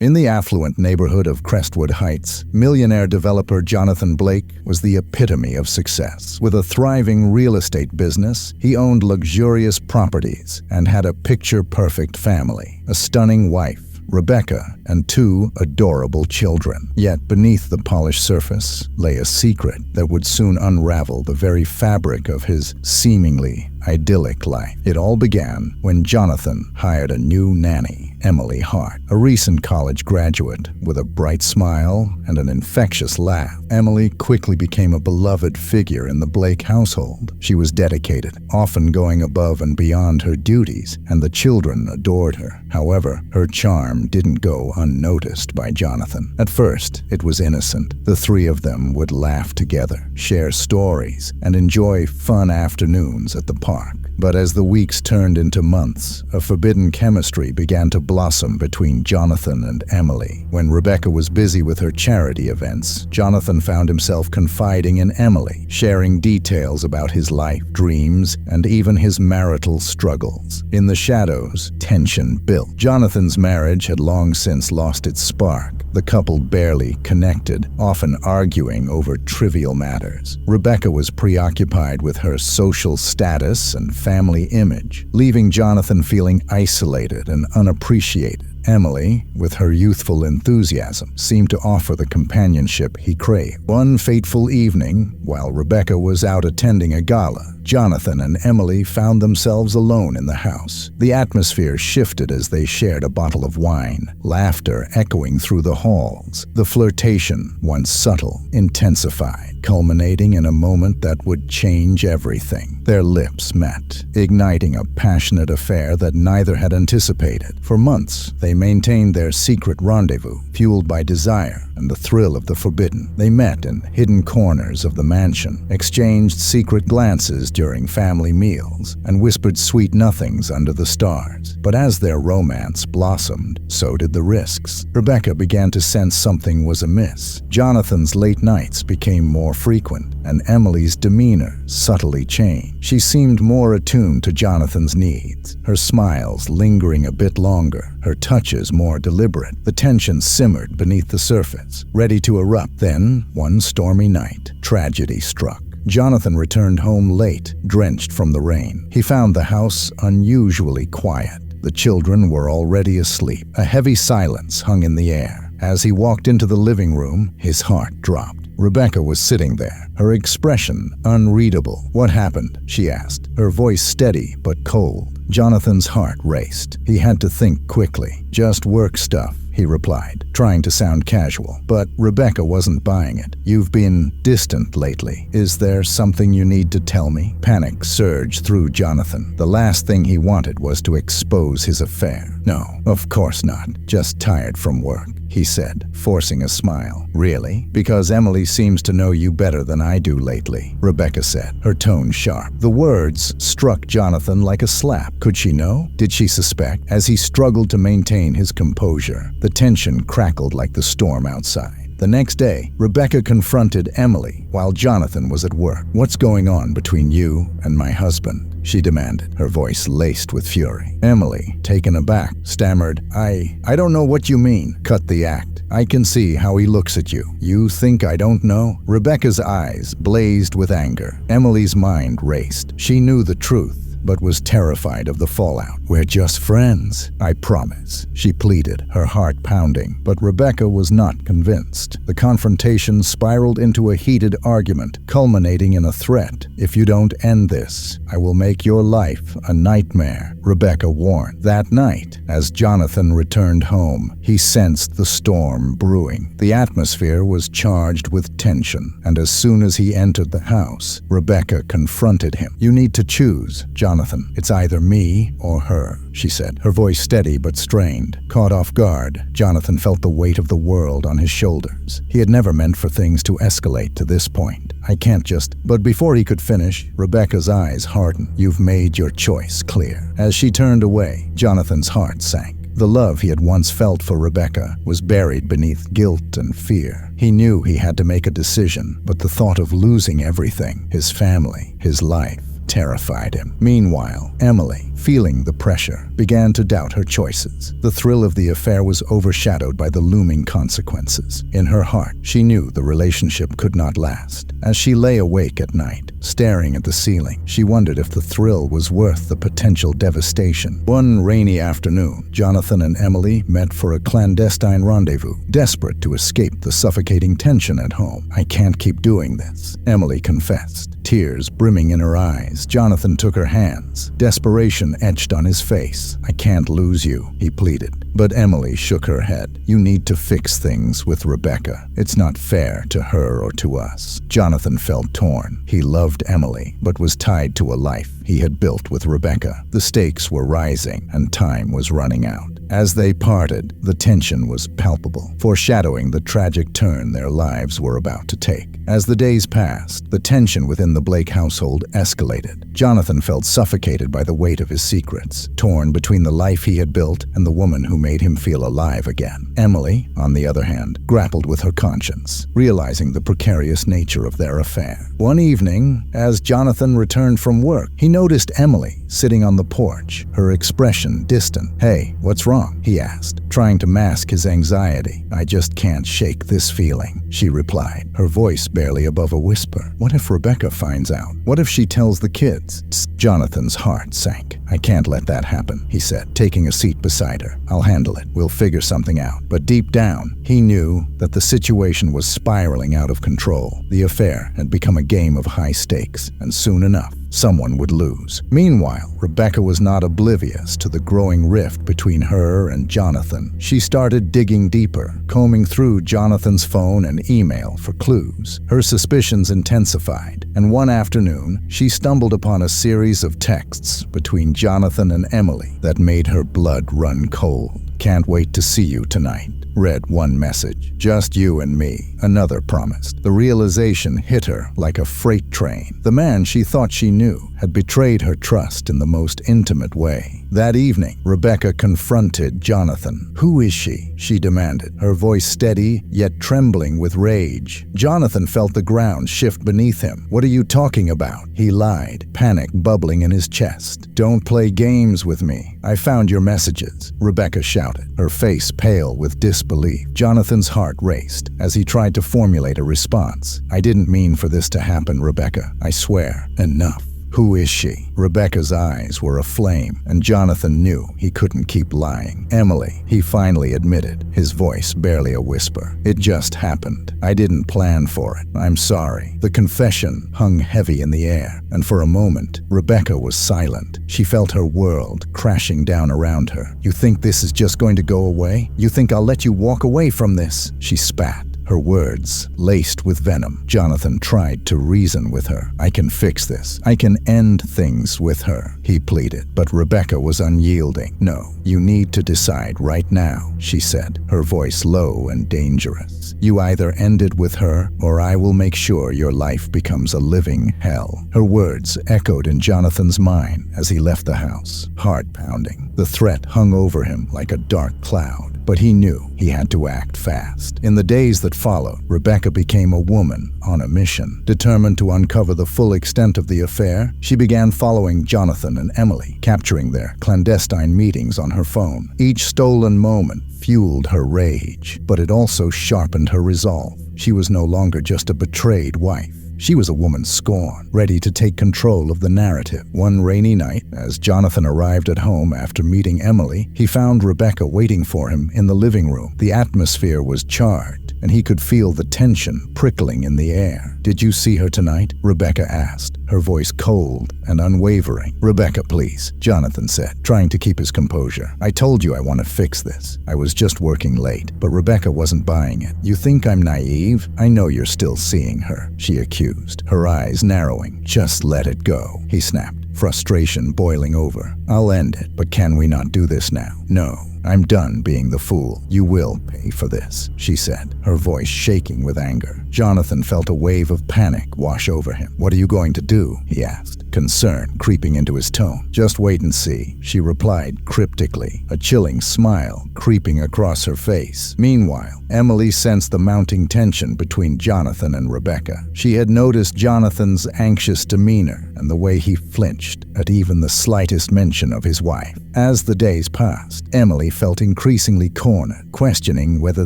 In the affluent neighborhood of Crestwood Heights, millionaire developer Jonathan Blake was the epitome of success. With a thriving real estate business, he owned luxurious properties and had a picture-perfect family, a stunning wife, Rebecca, and 2 adorable children. Yet beneath the polished surface lay a secret that would soon unravel the very fabric of his seemingly idyllic life. It all began when Jonathan hired a new nanny, Emily Hart, a recent college graduate with a bright smile and an infectious laugh. Emily quickly became a beloved figure in the Blake household. She was dedicated, often going above and beyond her duties, and the children adored her. However, her charm didn't go unnoticed by Jonathan. At first, it was innocent. The 3 of them would laugh together, share stories, and enjoy fun afternoons at the park. But as the weeks turned into months, a forbidden chemistry began to blossom between Jonathan and Emily. When Rebecca was busy with her charity events, Jonathan found himself confiding in Emily, sharing details about his life, dreams, and even his marital struggles. In the shadows, tension built. Jonathan's marriage had long since lost its spark. The couple barely connected, often arguing over trivial matters. Rebecca was preoccupied with her social status and family image, leaving Jonathan feeling isolated and unappreciated. Emily, with her youthful enthusiasm, seemed to offer the companionship he craved. One fateful evening, while Rebecca was out attending a gala, Jonathan and Emily found themselves alone in the house. The atmosphere shifted as they shared a bottle of wine, laughter echoing through the halls. The flirtation, once subtle, intensified, culminating in a moment that would change everything. Their lips met, igniting a passionate affair that neither had anticipated. For months, they maintained their secret rendezvous, fueled by desire and the thrill of the forbidden. They met in hidden corners of the mansion, exchanged secret glances during family meals, and whispered sweet nothings under the stars. But as their romance blossomed, so did the risks. Rebecca began to sense something was amiss. Jonathan's late nights became more frequent, and Emily's demeanor subtly changed. She seemed more attuned to Jonathan's needs, her smiles lingering a bit longer, her touches more deliberate. The tension simmered beneath the surface, ready to erupt. Then, one stormy night, tragedy struck. Jonathan returned home late, drenched from the rain. He found the house unusually quiet. The children were already asleep. A heavy silence hung in the air. As he walked into the living room, his heart dropped. Rebecca was sitting there, her expression unreadable. "What happened?" she asked, her voice steady but cold. Jonathan's heart raced. He had to think quickly. "Just work stuff," he replied, trying to sound casual. But Rebecca wasn't buying it. "You've been distant lately. Is there something you need to tell me?" Panic surged through Jonathan. The last thing he wanted was to expose his affair. "No, of course not. Just tired from work," he said, forcing a smile. "Really? Because Emily seems to know you better than I do lately," Rebecca said, her tone sharp. The words struck Jonathan like a slap. Could she know? Did she suspect? As he struggled to maintain his composure, the tension crackled like the storm outside. The next day, Rebecca confronted Emily while Jonathan was at work. "What's going on between you and my husband?" she demanded, her voice laced with fury. Emily, taken aback, stammered, I don't know what you mean." "Cut the act. I can see how he looks at you. You think I don't know?" Rebecca's eyes blazed with anger. Emily's mind raced. She knew the truth, but was terrified of the fallout. "We're just friends, I promise," she pleaded, her heart pounding. But Rebecca was not convinced. The confrontation spiraled into a heated argument, culminating in a threat. "If you don't end this, I will make your life a nightmare," Rebecca warned. That night, as Jonathan returned home, he sensed the storm brewing. The atmosphere was charged with tension, and as soon as he entered the house, Rebecca confronted him. "You need to choose, Jonathan. It's either me or her," she said, her voice steady but strained. Caught off guard, Jonathan felt the weight of the world on his shoulders. He had never meant for things to escalate to this point. "I can't just..." But before he could finish, Rebecca's eyes hardened. "You've made your choice clear." As she turned away, Jonathan's heart sank. The love he had once felt for Rebecca was buried beneath guilt and fear. He knew he had to make a decision, but the thought of losing everything, his family, his life, terrified him. Meanwhile, Emily, feeling the pressure, began to doubt her choices. The thrill of the affair was overshadowed by the looming consequences. In her heart, she knew the relationship could not last. As she lay awake at night, staring at the ceiling, she wondered if the thrill was worth the potential devastation. One rainy afternoon, Jonathan and Emily met for a clandestine rendezvous, desperate to escape the suffocating tension at home. "I can't keep doing this," Emily confessed, tears brimming in her eyes. Jonathan took her hands, desperation etched on his face. "I can't lose you," he pleaded. But Emily shook her head. "You need to fix things with Rebecca. It's not fair to her or to us." Jonathan felt torn. He loved Emily, but was tied to a life he had built with Rebecca. The stakes were rising, and time was running out. As they parted, the tension was palpable, foreshadowing the tragic turn their lives were about to take. As the days passed, the tension within the Blake household escalated. Jonathan felt suffocated by the weight of his secrets, torn between the life he had built and the woman who made him feel alive again. Emily, on the other hand, grappled with her conscience, realizing the precarious nature of their affair. One evening, as Jonathan returned from work, he noticed Emily sitting on the porch, her expression distant. "Hey, what's wrong?" he asked, trying to mask his anxiety. "I just can't shake this feeling," she replied, her voice barely above a whisper. "What if Rebecca finds out? What if she tells the kids?" Jonathan's heart sank. "I can't let that happen," he said, taking a seat beside her. "I'll handle it. We'll figure something out." But deep down, he knew that the situation was spiraling out of control. The affair had become a game of high stakes, and soon enough, someone would lose. Meanwhile, Rebecca was not oblivious to the growing rift between her and Jonathan. She started digging deeper, combing through Jonathan's phone and email for clues. Her suspicions intensified, and one afternoon, she stumbled upon a series of texts between Jonathan and Emily that made her blood run cold. "Can't wait to see you tonight," read one message. "Just you and me," another promised. The realization hit her like a freight train. The man she thought she knew had betrayed her trust in the most intimate way. That evening, Rebecca confronted Jonathan. "Who is she?" she demanded, her voice steady yet trembling with rage. Jonathan felt the ground shift beneath him. "What are you talking about?" he lied, panic bubbling in his chest. "Don't play games with me. I found your messages," Rebecca shouted, her face pale with disbelief. Jonathan's heart raced as he tried to formulate a response. "I didn't mean for this to happen, Rebecca. I swear. Enough." "Who is she?" Rebecca's eyes were aflame, and Jonathan knew he couldn't keep lying. "Emily," he finally admitted, his voice barely a whisper. "It just happened. I didn't plan for it. I'm sorry." The confession hung heavy in the air, and for a moment, Rebecca was silent. She felt her world crashing down around her. "You think this is just going to go away? You think I'll let you walk away from this?" she spat, her words laced with venom. Jonathan tried to reason with her. "I can fix this. I can end things with her," he pleaded. But Rebecca was unyielding. "No, you need to decide right now," she said, her voice low and dangerous. "You either end it with her, or I will make sure your life becomes a living hell." Her words echoed in Jonathan's mind as he left the house, heart pounding. The threat hung over him like a dark cloud, but he knew he had to act fast. In the days that followed, Rebecca became a woman on a mission. Determined to uncover the full extent of the affair, she began following Jonathan and Emily, capturing their clandestine meetings on her phone. Each stolen moment fueled her rage, but it also sharpened her resolve. She was no longer just a betrayed wife. She was a woman scorned, ready to take control of the narrative. One rainy night, as Jonathan arrived at home after meeting Emily, he found Rebecca waiting for him in the living room. The atmosphere was charged, and he could feel the tension prickling in the air. "Did you see her tonight?" Rebecca asked, her voice cold and unwavering. "Rebecca, please," Jonathan said, trying to keep his composure. "I told you I want to fix this. I was just working late." But Rebecca wasn't buying it. "You think I'm naive? I know you're still seeing her," she accused, her eyes narrowing. "Just let it go," he snapped, frustration boiling over. "I'll end it, but can we not do this now?" "No." I'm done being the fool. You will pay for this, she said, her voice shaking with anger. Jonathan felt a wave of panic wash over him. What are you going to do? He asked, concern creeping into his tone. Just wait and see, she replied cryptically, a chilling smile creeping across her face. Meanwhile, Emily sensed the mounting tension between Jonathan and Rebecca. She had noticed Jonathan's anxious demeanor and the way he flinched at even the slightest mention of his wife. As the days passed, Emily felt increasingly cornered, questioning whether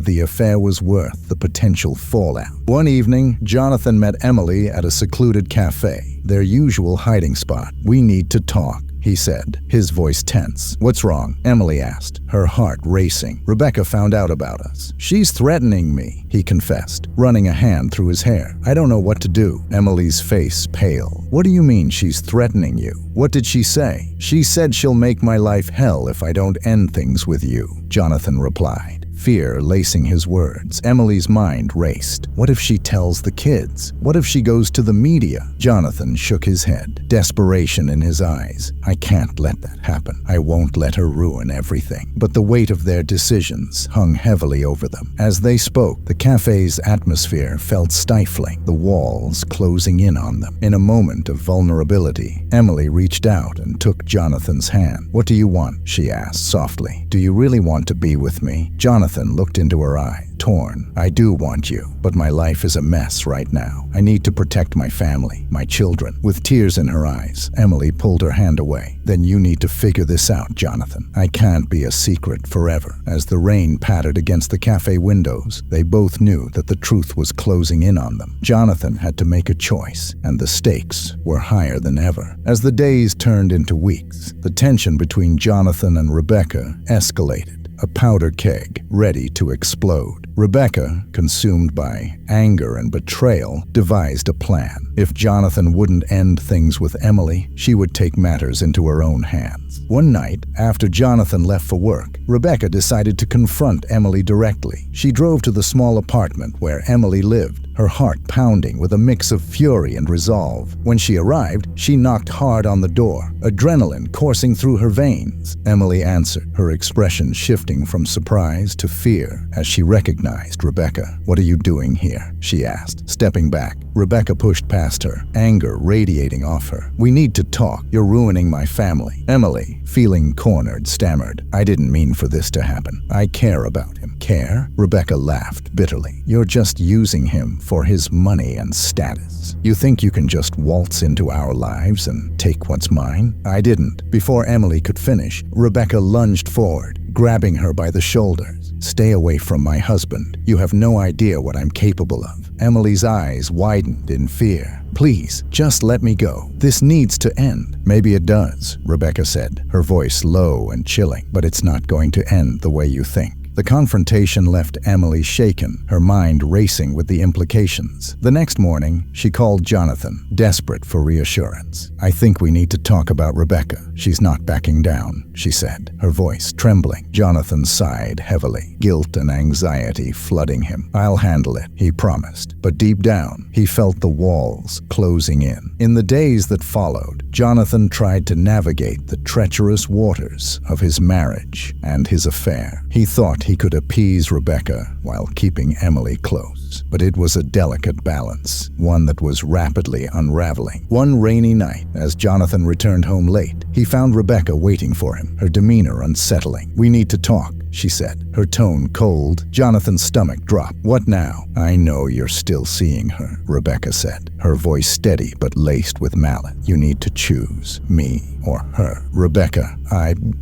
the affair was worth the potential fallout. One evening, Jonathan met Emily at a secluded cafe, their usual hiding spot. "We need to talk," he said, his voice tense. "What's wrong?" Emily asked, her heart racing. "Rebecca found out about us. She's threatening me," he confessed, running a hand through his hair. "I don't know what to do." Emily's face pale. "What do you mean she's threatening you? What did she say?" "She said she'll make my life hell if I don't end things with you," Jonathan replied, fear lacing his words. Emily's mind raced. What if she tells the kids? What if she goes to the media? Jonathan shook his head, desperation in his eyes. "I can't let that happen. I won't let her ruin everything." But the weight of their decisions hung heavily over them. As they spoke, the cafe's atmosphere felt stifling, the walls closing in on them. In a moment of vulnerability, Emily reached out and took Jonathan's hand. "What do you want?" she asked softly. "Do you really want to be with me?" Jonathan looked into her eye, torn. "I do want you, but my life is a mess right now. I need to protect my family, my children." With tears in her eyes, Emily pulled her hand away. "Then you need to figure this out, Jonathan. I can't be a secret forever." As the rain pattered against the cafe windows, they both knew that the truth was closing in on them. Jonathan had to make a choice, and the stakes were higher than ever. As the days turned into weeks, the tension between Jonathan and Rebecca escalated. A powder keg ready to explode. Rebecca, consumed by anger and betrayal, devised a plan. If Jonathan wouldn't end things with Emily, she would take matters into her own hands. One night, after Jonathan left for work, Rebecca decided to confront Emily directly. She drove to the small apartment where Emily lived, her heart pounding with a mix of fury and resolve. When she arrived, she knocked hard on the door, adrenaline coursing through her veins. Emily answered, her expression shifting from surprise to fear as she recognized Rebecca. "What are you doing here?" she asked, stepping back. Rebecca pushed past her, anger radiating off her. "We need to talk. You're ruining my family." Emily, feeling cornered, stammered, "I didn't mean for this to happen. I care about him." "Care?" Rebecca laughed bitterly. "You're just using him for his money and status. You think you can just waltz into our lives and take what's mine?" "I didn't." Before Emily could finish, Rebecca lunged forward, grabbing her by the shoulders. "Stay away from my husband. You have no idea what I'm capable of." Emily's eyes widened in fear. "Please, just let me go. This needs to end." "Maybe it does," Rebecca said, her voice low and chilling, "but it's not going to end the way you think." The confrontation left Emily shaken, her mind racing with the implications. The next morning, she called Jonathan, desperate for reassurance. "I think we need to talk about Rebecca. She's not backing down," she said, her voice trembling. Jonathan sighed heavily, guilt and anxiety flooding him. "I'll handle it," he promised. But deep down, he felt the walls closing in. In the days that followed, Jonathan tried to navigate the treacherous waters of his marriage and his affair. He thought he could appease Rebecca while keeping Emily close. But it was a delicate balance, one that was rapidly unraveling. One rainy night, as Jonathan returned home late, he found Rebecca waiting for him, her demeanor unsettling. "We need to talk," she said, her tone cold. Jonathan's stomach dropped. "What now?" "I know you're still seeing her," Rebecca said, her voice steady but laced with malice. "You need to choose me or her." "Rebecca,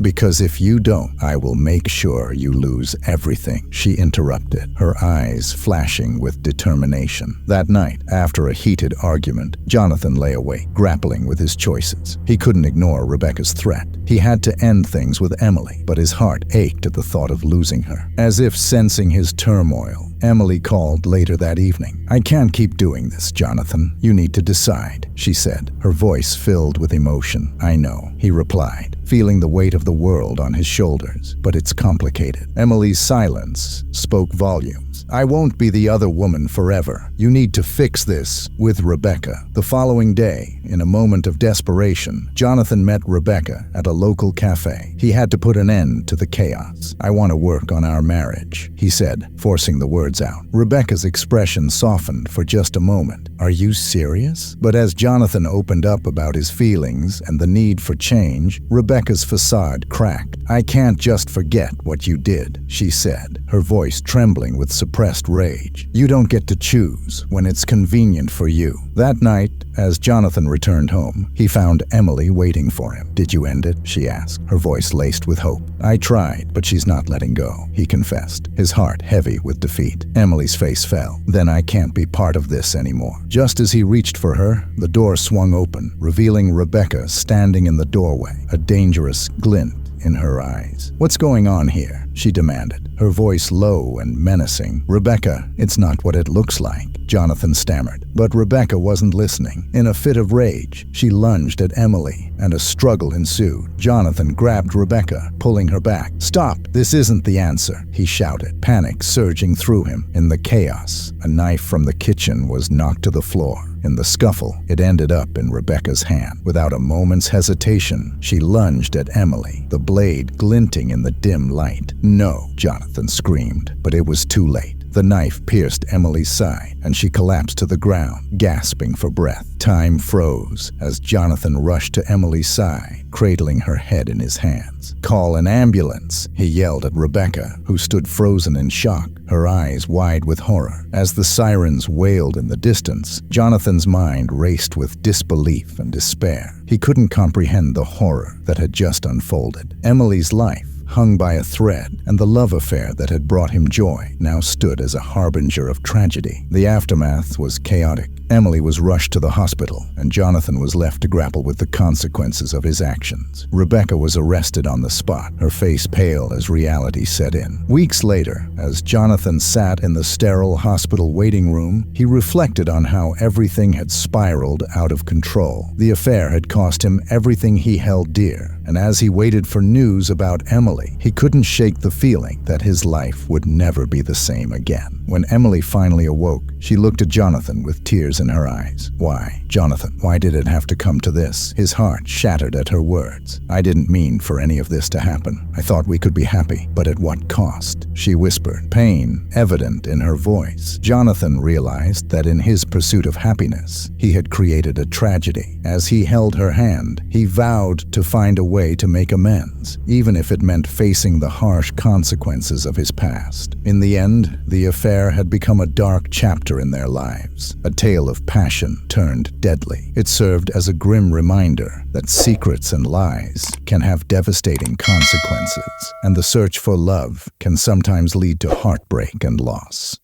because if you don't, I will make sure you lose everything," she interrupted, her eyes flashing with determination. That night, after a heated argument, Jonathan lay awake, grappling with his choices. He couldn't ignore Rebecca's threat. He had to end things with Emily, but his heart ached at the thought of losing her. As if sensing his turmoil, Emily called later that evening. "I can't keep doing this, Jonathan. You need to decide," she said, her voice filled with emotion. "I know," he replied, feeling the weight of the world on his shoulders. "But it's complicated." Emily's silence spoke volumes. "I won't be the other woman forever. You need to fix this with Rebecca." The following day, in a moment of desperation, Jonathan met Rebecca at a local cafe. He had to put an end to the chaos. "I want to work on our marriage," he said, forcing the words out. Rebecca's expression softened for just a moment. "Are you serious?" But as Jonathan opened up about his feelings and the need for change, Rebecca's facade cracked. "I can't just forget what you did," she said, her voice trembling with suppressed rage. "You don't get to choose when it's convenient for you." That night, as Jonathan returned home, he found Emily waiting for him. "Did you end it?" she asked, her voice laced with hope. "I tried, but she's not letting go," he confessed, his heart heavy with defeat. Emily's face fell. "Then I can't be part of this anymore." Just as he reached for her, the door swung open, revealing Rebecca standing in the doorway, a dangerous glint in her eyes. "What's going on here?" she demanded, her voice low and menacing. "Rebecca, it's not what it looks like," Jonathan stammered. But Rebecca wasn't listening. In a fit of rage, she lunged at Emily, and a struggle ensued. Jonathan grabbed Rebecca, pulling her back. "Stop! This isn't the answer," he shouted, panic surging through him. In the chaos, a knife from the kitchen was knocked to the floor. In the scuffle, it ended up in Rebecca's hand. Without a moment's hesitation, she lunged at Emily, the blade glinting in the dim light. "No!" Jonathan screamed, but it was too late. The knife pierced Emily's side, and she collapsed to the ground, gasping for breath. Time froze as Jonathan rushed to Emily's side, cradling her head in his hands. "Call an ambulance!" he yelled at Rebecca, who stood frozen in shock, her eyes wide with horror. As the sirens wailed in the distance, Jonathan's mind raced with disbelief and despair. He couldn't comprehend the horror that had just unfolded. Emily's life, hung by a thread, and the love affair that had brought him joy now stood as a harbinger of tragedy. The aftermath was chaotic. Emily was rushed to the hospital, and Jonathan was left to grapple with the consequences of his actions. Rebecca was arrested on the spot, her face pale as reality set in. Weeks later, as Jonathan sat in the sterile hospital waiting room, he reflected on how everything had spiraled out of control. The affair had cost him everything he held dear, and as he waited for news about Emily, he couldn't shake the feeling that his life would never be the same again. When Emily finally awoke, she looked at Jonathan with tears in her eyes. "Why, Jonathan, why did it have to come to this?" His heart shattered at her words. "I didn't mean for any of this to happen. I thought we could be happy, but at what cost?" she whispered, pain evident in her voice. Jonathan realized that in his pursuit of happiness, he had created a tragedy. As he held her hand, he vowed to find a way to make amends, even if it meant facing the harsh consequences of his past. In the end, the affair had become a dark chapter in their lives, a tale of passion turned deadly. It served as a grim reminder that secrets and lies can have devastating consequences, and the search for love can sometimes lead to heartbreak and loss.